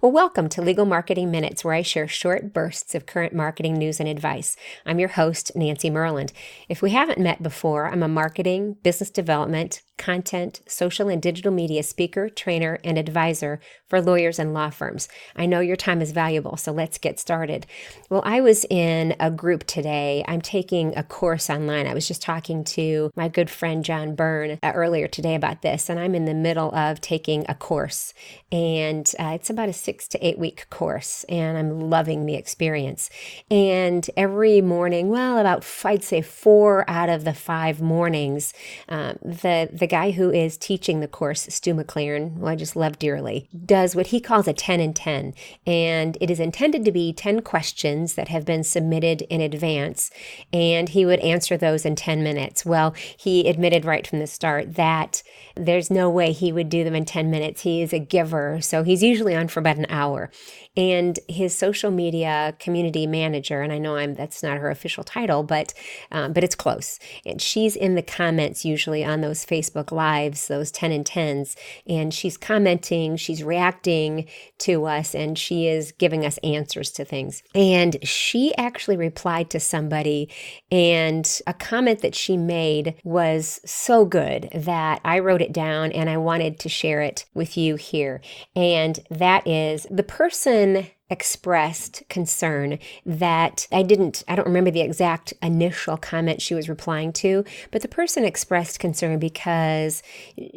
Well, welcome to Legal Marketing Minutes, where I share short bursts of current marketing news and advice. I'm your host, Nancy Myrland. If we haven't met before, I'm a marketing, business development, content, social and digital media speaker, trainer, and advisor for lawyers and law firms. I know your time is valuable, so let's get started. Well, I was in a group today. I'm taking a course online. I was just talking to my good friend John Byrne earlier today about this, and I'm in the middle of taking a course. And it's about a 6 to 8 week course, and I'm loving the experience. And every morning, well, about I'd say 4 out of the 5 mornings, the guy who is teaching the course, Stu McLaren, who I just love dearly, does what he calls a 10 and 10. And it is intended to be 10 questions that have been submitted in advance, and he would answer those in 10 minutes. Well, he admitted right from the start that there's no way he would do them in 10 minutes. He is a giver, so he's usually on for about an hour. And his social media community manager, and I know that's not her official title, but it's close. And she's in the comments usually on those Facebook Lives, those 10 and 10s, and she's commenting, she's reacting to us, and she is giving us answers to things. And she actually replied to somebody, and a comment that she made was so good that I wrote it down and I wanted to share it with you here. And that is, the person expressed concern that I don't remember the exact initial comment she was replying to, but the person expressed concern because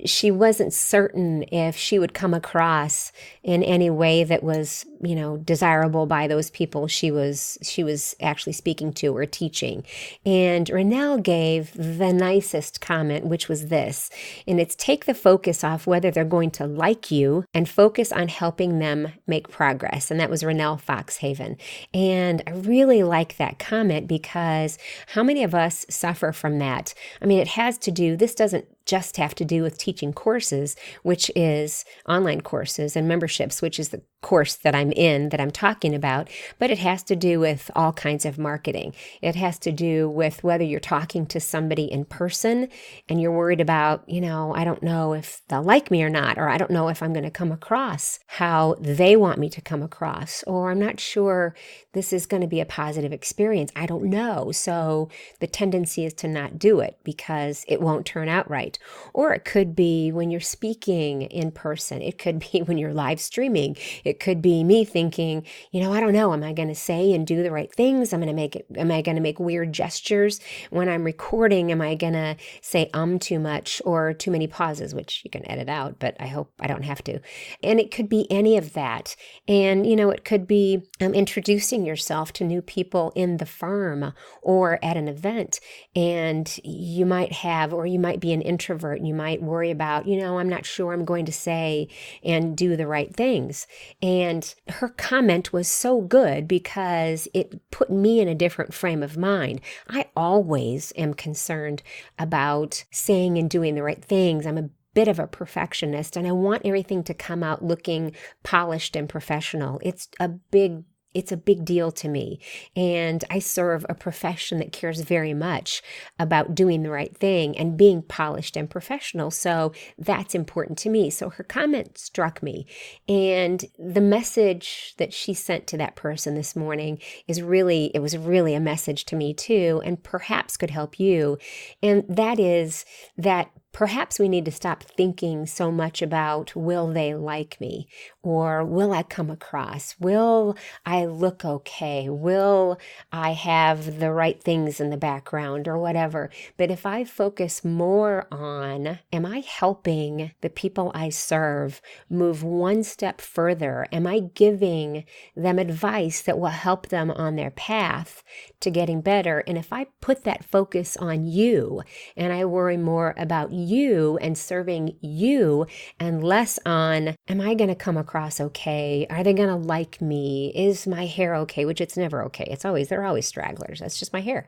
she wasn't certain if she would come across in any way that was, desirable by those people she was actually speaking to or teaching. And Renelle gave the nicest comment, which was this, and it's take the focus off whether they're going to like you and focus on helping them make progress. And that was Renelle Foxhaven. And I really like that comment because how many of us suffer from that? I mean, this doesn't just have to do with teaching courses, which is online courses and memberships, which is the course that I'm talking about, but it has to do with all kinds of marketing. It has to do with whether you're talking to somebody in person and you're worried about, I don't know if they'll like me or not, or I don't know if I'm going to come across how they want me to come across, or I'm not sure this is going to be a positive experience. I don't know. So the tendency is to not do it because it won't turn out right. Or it could be when you're speaking in person. It could be when you're live streaming. It could be me thinking, I don't know, am I going to say and do the right things? Am I going to make weird gestures when I'm recording? Am I going to say too much or too many pauses, which you can edit out, but I hope I don't have to. And it could be any of that. And, it could be introducing yourself to new people in the firm or at an event. And you might be an introvert and you might worry about, I'm not sure I'm going to say and do the right things. And her comment was so good because it put me in a different frame of mind. I always am concerned about saying and doing the right things. I'm a bit of a perfectionist and I want everything to come out looking polished and professional. It's a big deal to me. And I serve a profession that cares very much about doing the right thing and being polished and professional. So that's important to me. So her comment struck me. And the message that she sent to that person this morning was really a message to me too, and perhaps could help you. And that is that perhaps we need to stop thinking so much about, will they like me? Or will I come across? Will I look okay? Will I have the right things in the background or whatever? But if I focus more on, am I helping the people I serve move one step further? Am I giving them advice that will help them on their path to getting better? And if I put that focus on you and I worry more about you and serving you and less on, am I going to come across okay? Are they going to like me? Is my hair okay? Which it's never okay. They're always stragglers. That's just my hair.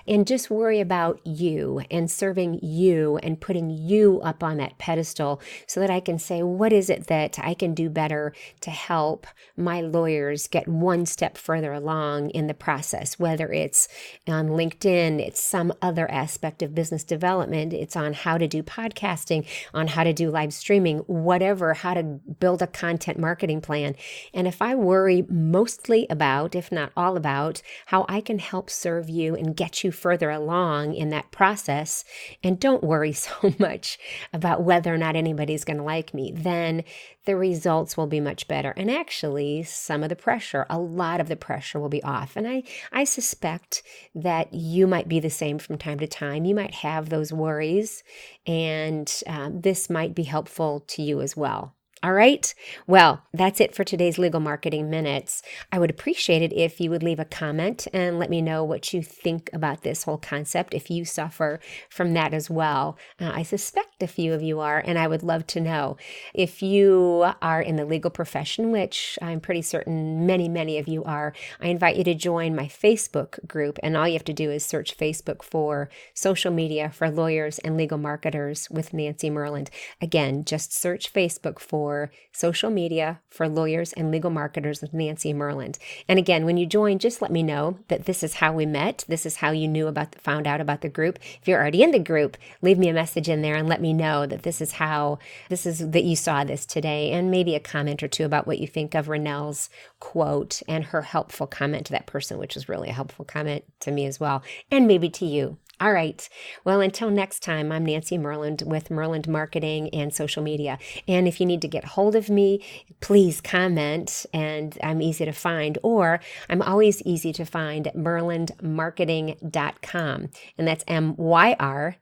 And just worry about you and serving you and putting you up on that pedestal so that I can say, what is it that I can do better to help my lawyers get one step further along in the process, whether it's on LinkedIn, it's some other aspect of business development, it's on how to do do podcasting, on how to do live streaming, whatever, how to build a content marketing plan. And if I worry mostly about, if not all about, how I can help serve you and get you further along in that process, and don't worry so much about whether or not anybody's going to like me, then the results will be much better. And actually, some of the pressure, a lot of the pressure will be off. And I suspect that you might be the same from time to time. You might have those worries, and this might be helpful to you as well. All right. Well, that's it for today's Legal Marketing Minutes. I would appreciate it if you would leave a comment and let me know what you think about this whole concept, if you suffer from that as well. I suspect a few of you are, and I would love to know. If you are in the legal profession, which I'm pretty certain many of you are, I invite you to join my Facebook group, and all you have to do is search Facebook for Social Media for Lawyers and Legal Marketers with Nancy Myrland. Again, just search Facebook for Social Media for Lawyers and Legal Marketers with Nancy Myrland. And again, when you join, just let me know that this is how we met. This is how you found out about the group. If you're already in the group, leave me a message in there and let me know that that you saw this today, and maybe a comment or two about what you think of Renelle's quote and her helpful comment to that person, which was really a helpful comment to me as well, and maybe to you. All right. Well, until next time, I'm Nancy Myrland with Myrland Marketing and Social Media. And if you need to get hold of me, please comment, and I'm easy to find, or I'm always easy to find at myrlandmarketing.com. And that's MYRLAND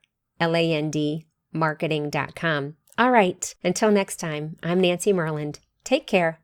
marketing.com. All right. Until next time, I'm Nancy Myrland. Take care.